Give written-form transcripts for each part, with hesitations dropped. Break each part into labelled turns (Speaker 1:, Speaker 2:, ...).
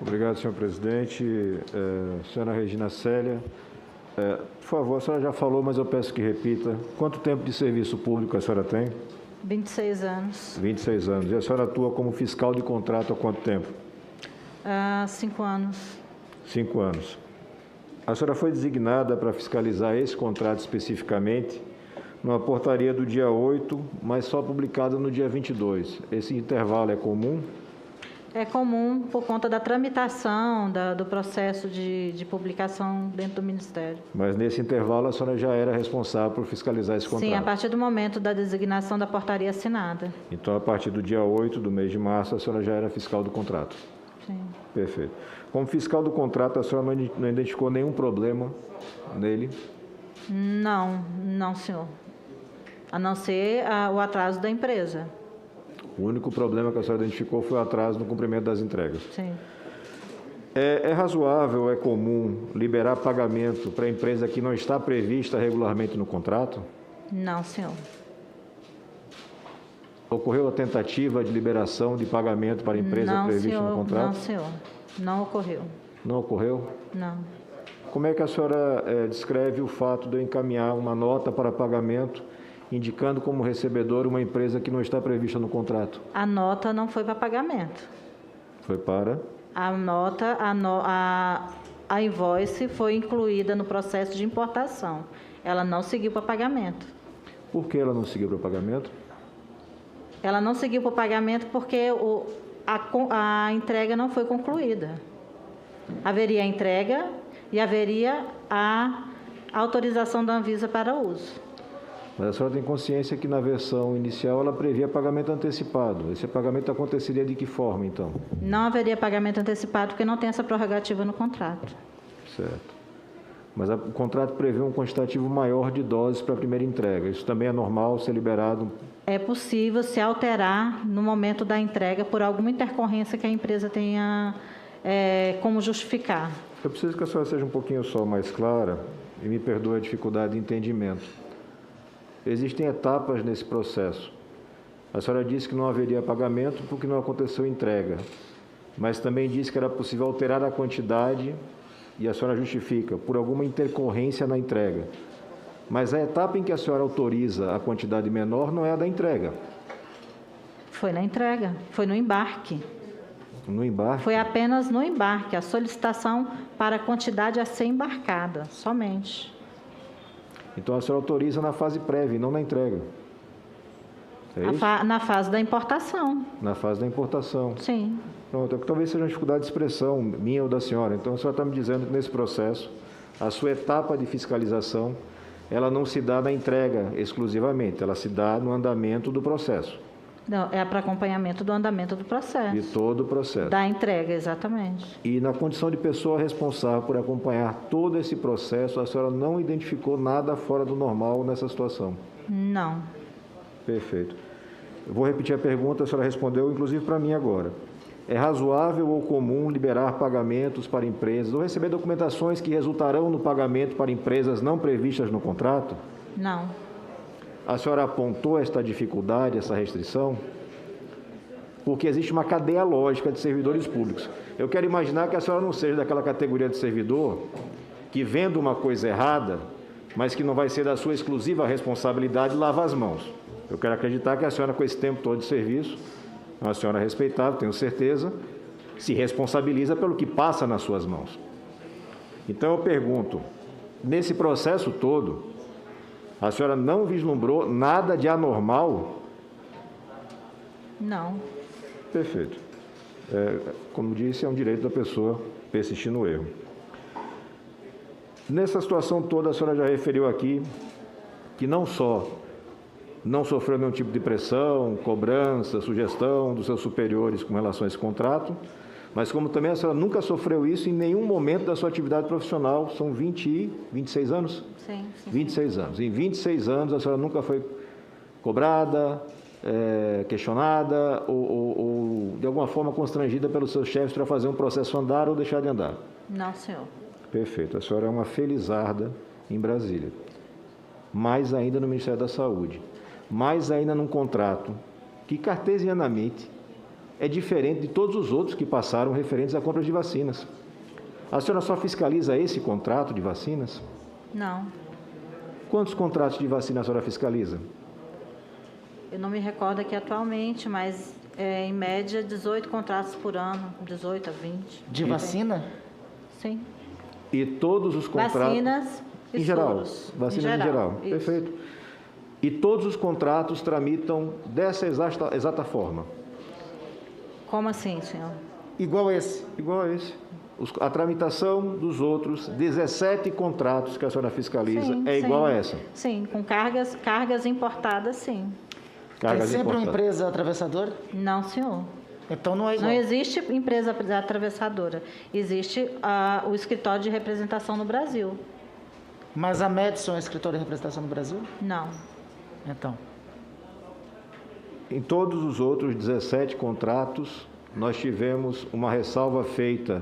Speaker 1: Obrigado, senhor presidente. Senhora Regina Célia, por favor, a senhora já falou, mas eu peço que repita. Quanto tempo de serviço público a senhora tem?
Speaker 2: 26 anos.
Speaker 1: 26 anos. E a senhora atua como fiscal de contrato há quanto tempo?
Speaker 2: 5 anos.
Speaker 1: 5 anos. A senhora foi designada para fiscalizar esse contrato especificamente numa portaria do dia 8, mas só publicada no dia 22. Esse intervalo é comum?
Speaker 2: É comum por conta da tramitação do processo de publicação dentro do Ministério.
Speaker 1: Mas nesse intervalo a senhora já era responsável por fiscalizar esse contrato?
Speaker 2: Sim, a partir do momento da designação da portaria assinada.
Speaker 1: Então, a partir do dia 8 do mês de março, a senhora já era fiscal do contrato?
Speaker 2: Sim.
Speaker 1: Perfeito. Como fiscal do contrato, a senhora não identificou nenhum problema nele?
Speaker 2: Não, senhor. A não ser o atraso da empresa.
Speaker 1: O único problema que a senhora identificou foi o atraso no cumprimento das entregas?
Speaker 2: Sim.
Speaker 1: É razoável, é comum liberar pagamento para a empresa que não está prevista regularmente no contrato?
Speaker 2: Não, senhor.
Speaker 1: Ocorreu a tentativa de liberação de pagamento para a empresa prevista no contrato?
Speaker 2: Não, senhor. Não ocorreu.
Speaker 1: Não ocorreu?
Speaker 2: Não.
Speaker 1: Como é que a senhora descreve o fato de eu encaminhar uma nota para pagamento indicando como recebedor uma empresa que não está prevista no contrato?
Speaker 2: A nota não foi para pagamento.
Speaker 1: Foi para?
Speaker 2: A nota, a invoice foi incluída no processo de importação. Ela não seguiu para pagamento.
Speaker 1: Por que ela não seguiu para pagamento?
Speaker 2: Ela não seguiu para pagamento porque a entrega não foi concluída. Haveria a entrega e haveria a autorização da Anvisa para uso.
Speaker 1: Mas a senhora tem consciência que na versão inicial ela previa pagamento antecipado. Esse pagamento aconteceria de que forma, então?
Speaker 2: Não haveria pagamento antecipado porque não tem essa prerrogativa no contrato.
Speaker 1: Certo. Mas o contrato prevê um quantitativo maior de doses para a primeira entrega. Isso também é normal ser liberado?
Speaker 2: É possível se alterar no momento da entrega por alguma intercorrência que a empresa tenha como justificar.
Speaker 1: Eu preciso que a senhora seja um pouquinho só mais clara e me perdoe a dificuldade de entendimento. Existem etapas nesse processo. A senhora disse que não haveria pagamento porque não aconteceu entrega, mas também disse que era possível alterar a quantidade e a senhora justifica por alguma intercorrência na entrega. Mas a etapa em que a senhora autoriza a quantidade menor não é a da entrega.
Speaker 2: Foi na entrega, foi no embarque.
Speaker 1: No embarque?
Speaker 2: Foi apenas no embarque, a solicitação para a quantidade a ser embarcada, somente.
Speaker 1: Então a senhora autoriza na fase prévia e não na entrega. É isso?
Speaker 2: Na fase da importação.
Speaker 1: Na fase da importação.
Speaker 2: Sim.
Speaker 1: Pronto, talvez seja uma dificuldade de expressão minha ou da senhora. Então a senhora está me dizendo que nesse processo, a sua etapa de fiscalização, ela não se dá na entrega exclusivamente, ela se dá no andamento do processo.
Speaker 2: Não, é para acompanhamento do andamento do processo.
Speaker 1: De todo o processo.
Speaker 2: Da entrega, exatamente.
Speaker 1: E na condição de pessoa responsável por acompanhar todo esse processo, a senhora não identificou nada fora do normal nessa situação?
Speaker 2: Não.
Speaker 1: Perfeito. Eu vou repetir a pergunta, a senhora respondeu, inclusive para mim agora. É razoável ou comum liberar pagamentos para empresas ou receber documentações que resultarão no pagamento para empresas não previstas no contrato?
Speaker 2: Não.
Speaker 1: A senhora apontou esta dificuldade, essa restrição? Porque existe uma cadeia lógica de servidores públicos. Eu quero imaginar que a senhora não seja daquela categoria de servidor que, vendo uma coisa errada, mas que não vai ser da sua exclusiva responsabilidade, lava as mãos. Eu quero acreditar que a senhora, com esse tempo todo de serviço, uma senhora respeitável, tenho certeza, se responsabiliza pelo que passa nas suas mãos. Então eu pergunto, nesse processo todo, a senhora não vislumbrou nada de anormal?
Speaker 2: Não.
Speaker 1: Perfeito. Como disse, é um direito da pessoa persistir no erro. Nessa situação toda, a senhora já referiu aqui que não só não sofreu nenhum tipo de pressão, cobrança, sugestão dos seus superiores com relação a esse contrato, mas como também a senhora nunca sofreu isso em nenhum momento da sua atividade profissional. São 26 anos?
Speaker 2: Sim.
Speaker 1: 26 anos. Em 26 anos, a senhora nunca foi cobrada, questionada ou de alguma forma constrangida pelos seus chefes para fazer um processo andar ou deixar de andar?
Speaker 2: Não, senhor.
Speaker 1: Perfeito. A senhora é uma felizarda em Brasília. Mais ainda no Ministério da Saúde. Mais ainda num contrato que cartesianamente é diferente de todos os outros que passaram referentes à compra de vacinas. A senhora só fiscaliza esse contrato de vacinas?
Speaker 2: Não.
Speaker 1: Quantos contratos de vacina a senhora fiscaliza?
Speaker 2: Eu não me recordo aqui atualmente, mas em média 18 contratos por ano, 18 a 20.
Speaker 3: De vacina?
Speaker 2: Sim.
Speaker 1: E todos os contratos...
Speaker 2: Vacinas e
Speaker 1: em geral,
Speaker 2: soros.
Speaker 1: vacinas em geral.
Speaker 2: Isso.
Speaker 1: Perfeito. E todos os contratos tramitam dessa exata forma?
Speaker 2: Como assim, senhor?
Speaker 3: Igual esse?
Speaker 1: Igual a esse. A tramitação dos outros 17 contratos que a senhora fiscaliza
Speaker 2: Sim,
Speaker 1: é igual a essa?
Speaker 2: Sim, com cargas importadas, sim.
Speaker 3: É sempre uma empresa atravessadora?
Speaker 2: Não, senhor.
Speaker 3: Então não é igual.
Speaker 2: Não existe empresa atravessadora. Existe o escritório de representação no Brasil.
Speaker 3: Mas a Madison é escritório de representação no Brasil?
Speaker 2: Não.
Speaker 3: Então.
Speaker 1: Em todos os outros 17 contratos, nós tivemos uma ressalva feita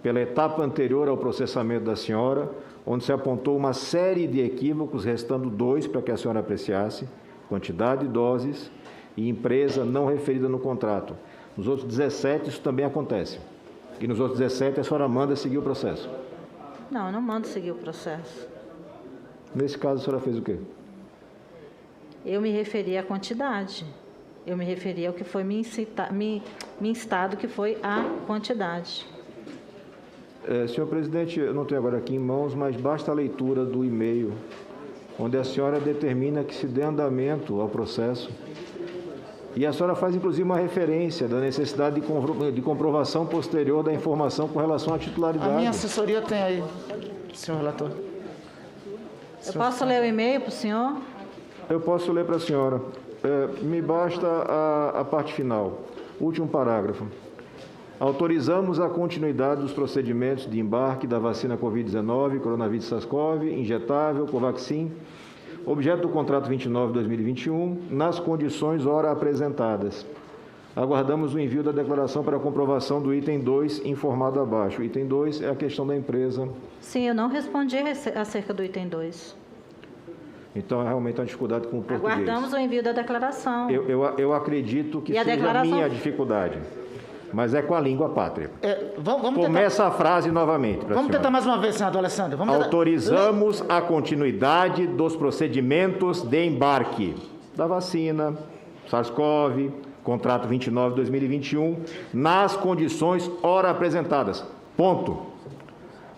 Speaker 1: pela etapa anterior ao processamento da senhora, onde se apontou uma série de equívocos, restando 2 para que a senhora apreciasse, quantidade de doses e empresa não referida no contrato. Nos outros 17 isso também acontece. E nos outros 17 a senhora manda seguir o processo.
Speaker 2: Não, eu não mando seguir o processo.
Speaker 1: Nesse caso a senhora fez o quê?
Speaker 2: Eu me referi à quantidade. Eu me referi ao que foi me instado, que foi a quantidade.
Speaker 1: Senhor presidente, eu não tenho agora aqui em mãos, mas basta a leitura do e-mail, onde a senhora determina que se dê andamento ao processo. E a senhora faz, inclusive, uma referência da necessidade de comprovação posterior da informação com relação à titularidade.
Speaker 3: A minha assessoria tem aí, senhor relator.
Speaker 2: Eu posso ler o e-mail para o senhor?
Speaker 1: Eu posso ler para a senhora. Me basta a parte final, último parágrafo. Autorizamos a continuidade dos procedimentos de embarque da vacina Covid-19, coronavírus SARS-CoV, injetável, Covaxin, objeto do contrato 29/2021, nas condições ora apresentadas. Aguardamos o envio da declaração para comprovação do item 2, informado abaixo. O item 2 é a questão da empresa.
Speaker 2: Sim, eu não respondi acerca do item 2.
Speaker 1: Então, é realmente uma dificuldade com o português.
Speaker 2: Aguardamos o envio da declaração.
Speaker 1: Eu acredito que seja a minha dificuldade, mas é com a língua pátria. Começa a frase novamente.
Speaker 3: Vamos tentar mais uma vez, senador Alessandro.
Speaker 1: Autorizamos a continuidade dos procedimentos de embarque da vacina, SARS-CoV, contrato 29/2021, nas condições ora apresentadas. Ponto.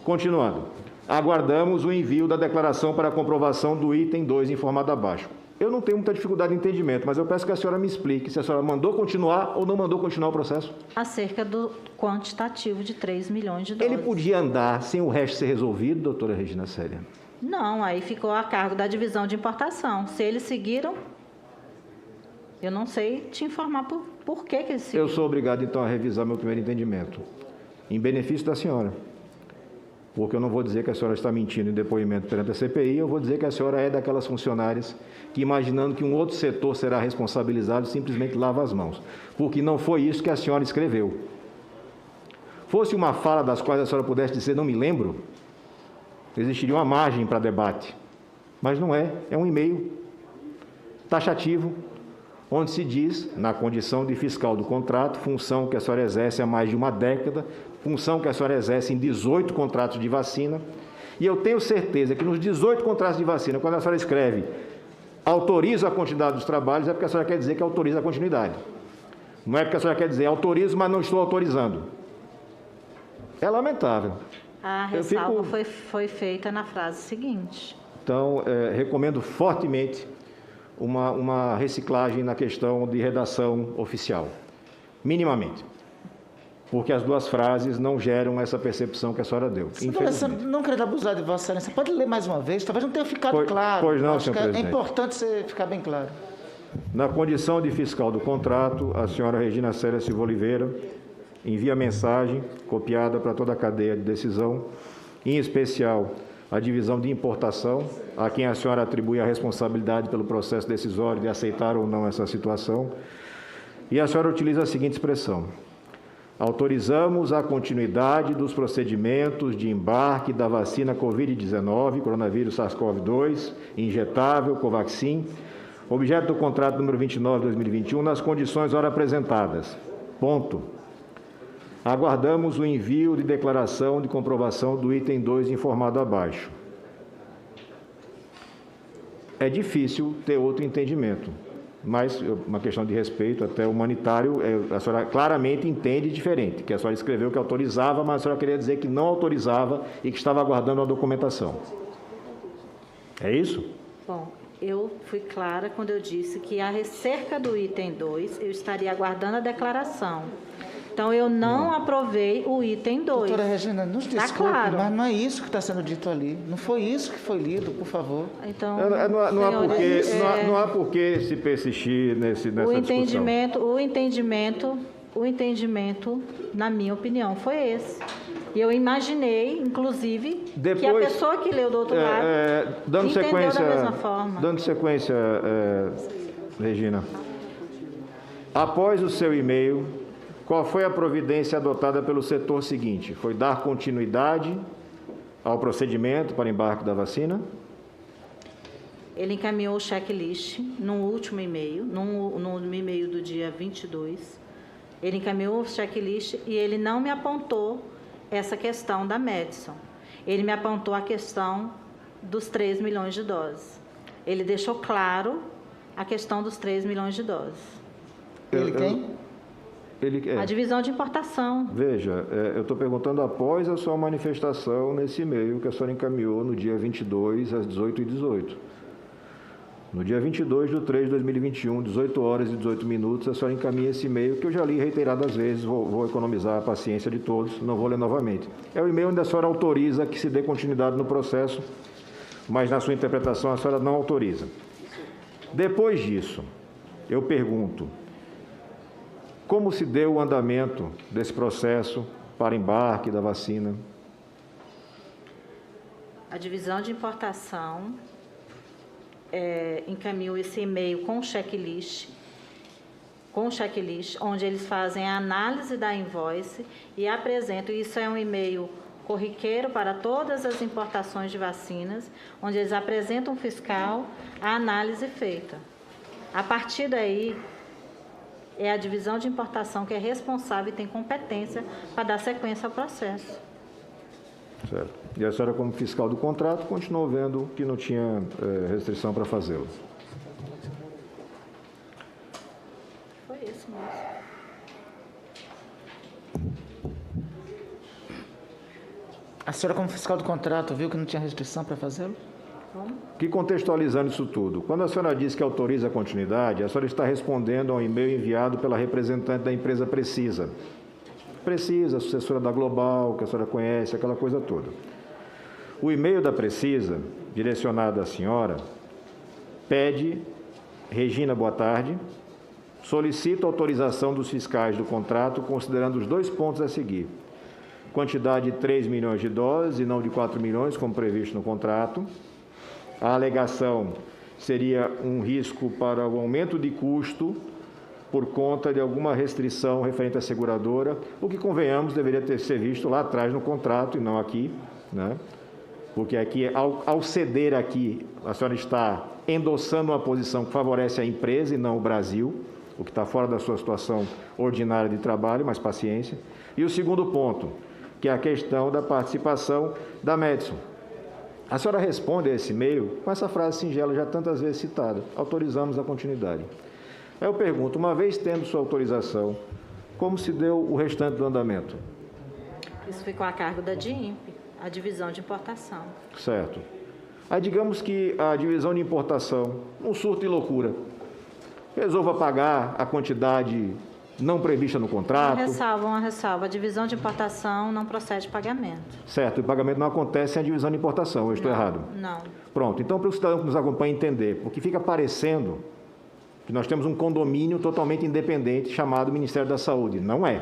Speaker 1: Continuando. Aguardamos o envio da declaração para comprovação do item 2 informado abaixo. Eu não tenho muita dificuldade de entendimento, mas eu peço que a senhora me explique se a senhora mandou continuar ou não mandou continuar o processo.
Speaker 2: Acerca do quantitativo de 3 milhões de doses.
Speaker 1: Ele podia andar sem o resto ser resolvido, doutora Regina Célia?
Speaker 2: Não, aí ficou a cargo da divisão de importação. Se eles seguiram, eu não sei te informar por que eles seguiram.
Speaker 1: Eu sou obrigado, então, a revisar meu primeiro entendimento, em benefício da senhora. Porque eu não vou dizer que a senhora está mentindo em depoimento perante a CPI, eu vou dizer que a senhora é daquelas funcionárias que, imaginando que um outro setor será responsabilizado, simplesmente lava as mãos. Porque não foi isso que a senhora escreveu. Fosse uma fala das quais a senhora pudesse dizer, não me lembro, existiria uma margem para debate. Mas não é, é um e-mail taxativo, onde se diz, na condição de fiscal do contrato, função que a senhora exerce há mais de uma década, função que a senhora exerce em 18 contratos de vacina, e eu tenho certeza que nos 18 contratos de vacina, quando a senhora escreve autoriza a continuidade dos trabalhos, é porque a senhora quer dizer que autoriza a continuidade. Não é porque a senhora quer dizer autorizo, mas não estou autorizando. É lamentável.
Speaker 2: A ressalva foi feita na frase seguinte.
Speaker 1: Então, recomendo fortemente uma reciclagem na questão de redação oficial, minimamente, porque as duas frases não geram essa percepção que a senhora deu.
Speaker 3: Não quero abusar de Vossa Excelência, pode ler mais uma vez, talvez não tenha ficado claro.
Speaker 1: Pois não, senhor presidente.
Speaker 3: É importante você ficar bem claro.
Speaker 1: Na condição de fiscal do contrato, a senhora Regina Célia Silva Oliveira envia mensagem copiada para toda a cadeia de decisão, em especial a divisão de importação, a quem a senhora atribui a responsabilidade pelo processo decisório de aceitar ou não essa situação, e a senhora utiliza a seguinte expressão: autorizamos a continuidade dos procedimentos de embarque da vacina Covid-19, coronavírus SARS-CoV-2, injetável, Covaxin, objeto do contrato número 29/2021, nas condições ora apresentadas. Ponto. Aguardamos o envio de declaração de comprovação do item 2 informado abaixo. É difícil ter outro entendimento, mas uma questão de respeito até humanitário, a senhora claramente entende diferente, que a senhora escreveu que autorizava, mas a senhora queria dizer que não autorizava e que estava aguardando a documentação. É isso?
Speaker 2: Bom, eu fui clara quando eu disse que acerca do item 2, eu estaria aguardando a declaração. Então, eu não aprovei o item 2.
Speaker 3: Doutora Regina, nos desculpe,
Speaker 2: claro.
Speaker 3: mas não é isso que está sendo dito ali. Não foi isso que foi lido, por favor.
Speaker 2: Então,
Speaker 1: não há por que se persistir nessa discussão.
Speaker 2: O entendimento, na minha opinião, foi esse. E eu imaginei, inclusive, que a pessoa que leu do outro lado entendeu da mesma forma.
Speaker 1: Dando sequência, Regina, após o seu e-mail, qual foi a providência adotada pelo setor seguinte? Foi dar continuidade ao procedimento para embarque da vacina?
Speaker 2: Ele encaminhou o checklist no último e-mail, no e-mail do dia 22. Ele encaminhou o checklist e ele não me apontou essa questão da Madison. Ele me apontou a questão dos 3 milhões de doses. Ele deixou claro a questão dos 3 milhões de doses.
Speaker 3: Ele quem?
Speaker 2: A divisão de importação.
Speaker 1: Veja, eu estou perguntando após a sua manifestação nesse e-mail que a senhora encaminhou no dia 22, às 18h18. No dia 22 de 3 de 2021, 18 horas e 18 minutos, a senhora encaminha esse e-mail que eu já li reiteradas vezes, vou economizar a paciência de todos, não vou ler novamente. É o e-mail onde a senhora autoriza que se dê continuidade no processo, mas na sua interpretação a senhora não autoriza. Depois disso, eu pergunto, como se deu o andamento desse processo para embarque da vacina?
Speaker 2: A divisão de importação encaminhou esse e-mail com o checklist, onde eles fazem a análise da invoice e apresentam. Isso é um e-mail corriqueiro para todas as importações de vacinas, onde eles apresentam ao fiscal a análise feita. A partir daí, é a divisão de importação que é responsável e tem competência para dar sequência ao processo.
Speaker 1: Certo. E a senhora, como fiscal do contrato, continuou vendo que não tinha restrição para fazê-lo.
Speaker 2: Foi isso mesmo.
Speaker 3: A senhora, como fiscal do contrato, viu que não tinha restrição para fazê-lo?
Speaker 1: Que contextualizando isso tudo, quando a senhora diz que autoriza a continuidade, a senhora está respondendo a um e-mail enviado pela representante da empresa Precisa. Precisa, sucessora da Global, que a senhora conhece, aquela coisa toda. O e-mail da Precisa, direcionado à senhora, pede: Regina, boa tarde, solicito autorização dos fiscais do contrato, considerando os 2 pontos a seguir. Quantidade de 3 milhões de doses e não de 4 milhões, como previsto no contrato. A alegação seria um risco para o aumento de custo por conta de alguma restrição referente à seguradora, o que, convenhamos, deveria ter sido visto lá atrás no contrato e não aqui, né? Porque aqui, ao ceder aqui, a senhora está endossando uma posição que favorece a empresa e não o Brasil, o que está fora da sua situação ordinária de trabalho, mas paciência. E o segundo ponto, que é a questão da participação da Madison. A senhora responde a esse e-mail com essa frase singela, já tantas vezes citada: autorizamos a continuidade. Eu pergunto, uma vez tendo sua autorização, como se deu o restante do andamento?
Speaker 2: Isso ficou a cargo da DIMP, a divisão de importação.
Speaker 1: Certo. Aí digamos que a divisão de importação, um surto de loucura, resolva pagar a quantidade não prevista no contrato.
Speaker 2: Uma ressalva. A divisão de importação não procede pagamento.
Speaker 1: Certo, o pagamento não acontece sem a divisão de importação, eu estou errado?
Speaker 2: Não.
Speaker 1: Pronto, então para o cidadão que nos acompanha entender, porque fica parecendo que nós temos um condomínio totalmente independente chamado Ministério da Saúde. Não é.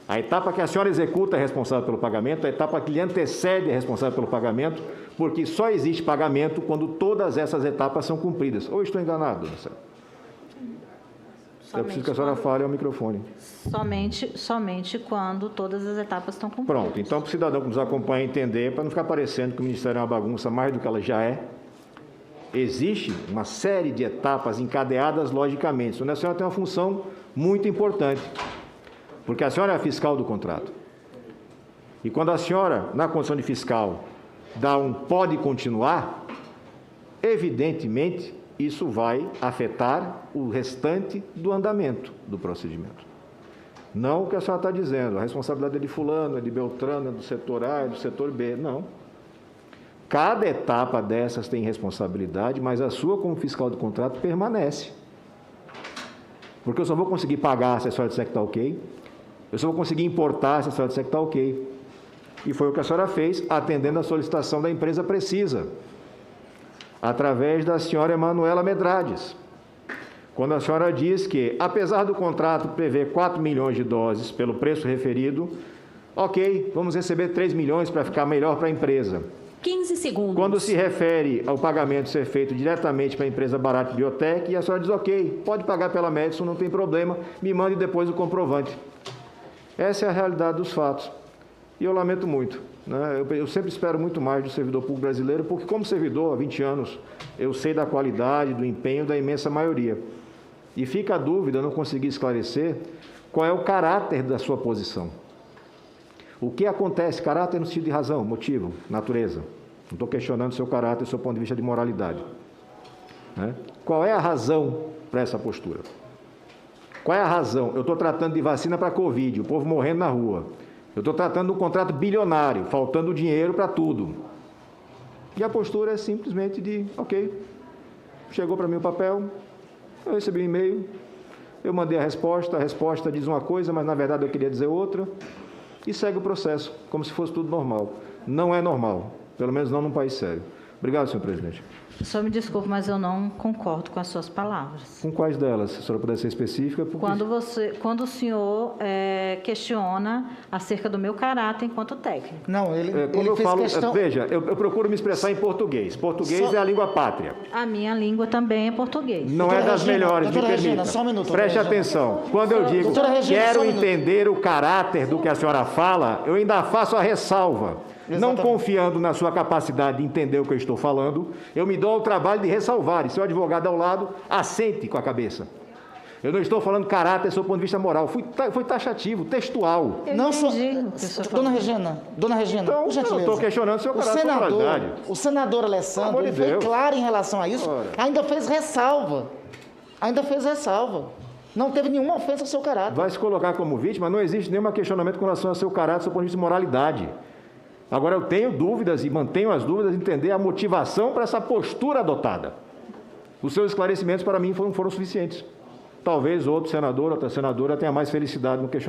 Speaker 1: A etapa que a senhora executa é responsável pelo pagamento, a etapa que lhe antecede é responsável pelo pagamento, porque só existe pagamento quando todas essas etapas são cumpridas. Ou estou enganado, dona Célia? Eu preciso que a senhora fale ao microfone.
Speaker 2: Somente quando todas as etapas estão cumpridas.
Speaker 1: Pronto, então para o cidadão que nos acompanha entender, para não ficar parecendo que o Ministério é uma bagunça mais do que ela já é, existe uma série de etapas encadeadas logicamente. A senhora tem uma função muito importante, porque a senhora é a fiscal do contrato. E quando a senhora, na condição de fiscal, dá um pode continuar, evidentemente, isso vai afetar o restante do andamento do procedimento. Não o que a senhora está dizendo, a responsabilidade é de fulano, é de Beltrano, é do setor A, é do setor B, não. Cada etapa dessas tem responsabilidade, mas a sua, como fiscal do contrato, permanece. Porque eu só vou conseguir pagar se a senhora disser que está ok, eu só vou conseguir importar se a senhora disser que está ok. E foi o que a senhora fez, atendendo a solicitação da empresa Precisa, através da senhora Emanuela Medrades. Quando a senhora diz que, apesar do contrato prever 4 milhões de doses pelo preço referido, ok, vamos receber 3 milhões para ficar melhor para a empresa.
Speaker 4: 15 segundos.
Speaker 1: Quando se refere ao pagamento ser feito diretamente para a empresa Barato Biotech, e a senhora diz, ok, pode pagar pela Madison, não tem problema, me mande depois o comprovante. Essa é a realidade dos fatos. E eu lamento muito, né? Eu sempre espero muito mais do servidor público brasileiro, porque como servidor há 20 anos, eu sei da qualidade, do empenho da imensa maioria. E fica a dúvida, eu não consegui esclarecer, qual é o caráter da sua posição. O que acontece? Caráter no sentido de razão, motivo, natureza. Não estou questionando o seu caráter, do seu ponto de vista de moralidade. Né? Qual é a razão para essa postura? Qual é a razão? Eu estou tratando de vacina para Covid, o povo morrendo na rua. Eu estou tratando de um contrato bilionário, faltando dinheiro para tudo. E a postura é simplesmente de, ok, chegou para mim o papel, eu recebi um e-mail, eu mandei a resposta diz uma coisa, mas na verdade eu queria dizer outra, e segue o processo, como se fosse tudo normal. Não é normal, pelo menos não num país sério. Obrigado, senhor presidente.
Speaker 2: O senhor me desculpe, mas eu não concordo com as suas palavras.
Speaker 1: Com quais delas? Se a senhora puder ser específica. Porque...
Speaker 2: Quando o senhor questiona acerca do meu caráter enquanto técnico.
Speaker 3: Não, ele
Speaker 1: eu
Speaker 3: fez
Speaker 1: falo,
Speaker 3: questão...
Speaker 1: Veja, eu procuro me expressar em português. Português é a língua pátria.
Speaker 2: A minha língua também é português.
Speaker 1: Não é das melhores, me permita.
Speaker 3: Só um minuto,
Speaker 1: Preste atenção. Quando eu digo quero entender o caráter do que a senhora fala, eu ainda faço a ressalva. Exatamente. Não confiando na sua capacidade de entender o que eu estou falando, eu me dou ao trabalho de ressalvar. E seu advogado ao lado, assente com a cabeça. Eu não estou falando caráter do seu ponto de vista moral. Foi taxativo, textual.
Speaker 3: Não só... Dona Regina,
Speaker 1: então,
Speaker 3: por gentileza.
Speaker 1: Eu estou questionando o seu caráter de moralidade.
Speaker 3: O senador Alessandro ele foi claro em relação a isso, ainda fez ressalva. Não teve nenhuma ofensa ao seu caráter.
Speaker 1: Vai se colocar como vítima, não existe nenhum questionamento com relação ao seu caráter, do seu ponto de vista de moralidade. Agora, eu tenho dúvidas e mantenho as dúvidas de entender a motivação para essa postura adotada. Os seus esclarecimentos, para mim, foram suficientes. Talvez outro senador, outra senadora tenha mais felicidade no questionamento.